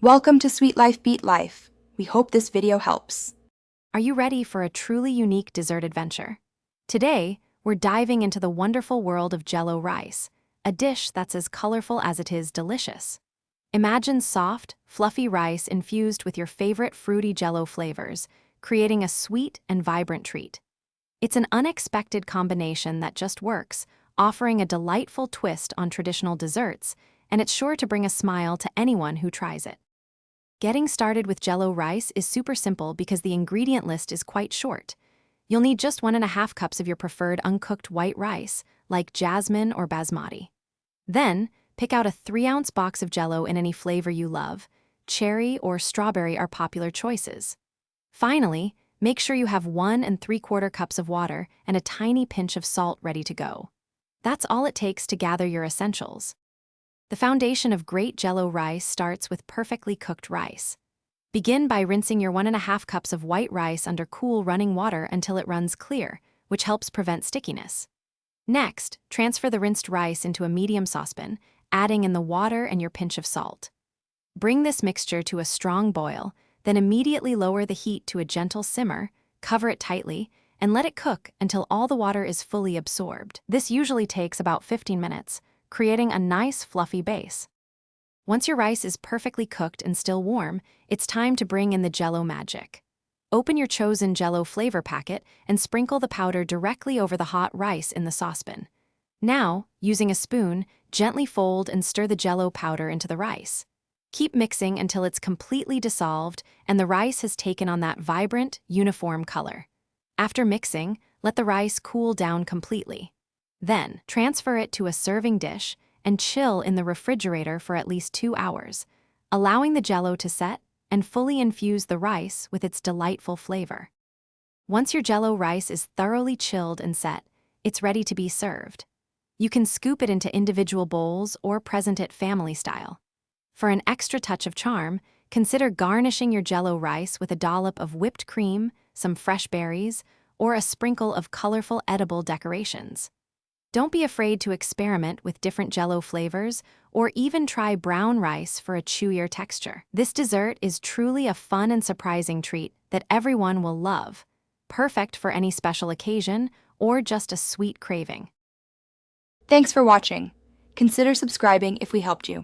Welcome to Sweet Life Beat Life. We hope this video helps. Are you ready for a truly unique dessert adventure? Today, we're diving into the wonderful world of Jello rice, a dish that's as colorful as it is delicious. Imagine soft, fluffy rice infused with your favorite fruity Jello flavors, creating a sweet and vibrant treat. It's an unexpected combination that just works, offering a delightful twist on traditional desserts, and it's sure to bring a smile to anyone who tries it. Getting started with Jello rice is super simple because the ingredient list is quite short. You'll need just 1.5 cups of your preferred uncooked white rice, like jasmine or basmati. Then, pick out a 3-ounce box of Jello in any flavor you love. Cherry or strawberry are popular choices. Finally, make sure you have 1 3/4 cups of water and a tiny pinch of salt ready to go. That's all it takes to gather your essentials. The foundation of great Jello rice starts with perfectly cooked rice. Begin by rinsing your 1.5 cups of white rice under cool running water until it runs clear, which helps prevent stickiness. Next, transfer the rinsed rice into a medium saucepan, adding in the water and your pinch of salt. Bring this mixture to a strong boil, then immediately lower the heat to a gentle simmer, cover it tightly, and let it cook until all the water is fully absorbed. This usually takes about 15 minutes, creating a nice fluffy base. Once your rice is perfectly cooked and still warm, it's time to bring in the Jello magic. Open your chosen Jello flavor packet and sprinkle the powder directly over the hot rice in the saucepan. Now, using a spoon, gently fold and stir the Jello powder into the rice. Keep mixing until it's completely dissolved and the rice has taken on that vibrant, uniform color. After mixing, let the rice cool down completely. Then, transfer it to a serving dish and chill in the refrigerator for at least 2 hours, allowing the Jello to set and fully infuse the rice with its delightful flavor. Once your Jello rice is thoroughly chilled and set, it's ready to be served. You can scoop it into individual bowls or present it family style. For an extra touch of charm, consider garnishing your Jello rice with a dollop of whipped cream, some fresh berries, or a sprinkle of colorful edible decorations. Don't be afraid to experiment with different Jello flavors or even try brown rice for a chewier texture. This dessert is truly a fun and surprising treat that everyone will love, perfect for any special occasion or just a sweet craving. Thanks for watching. Consider subscribing if we helped you.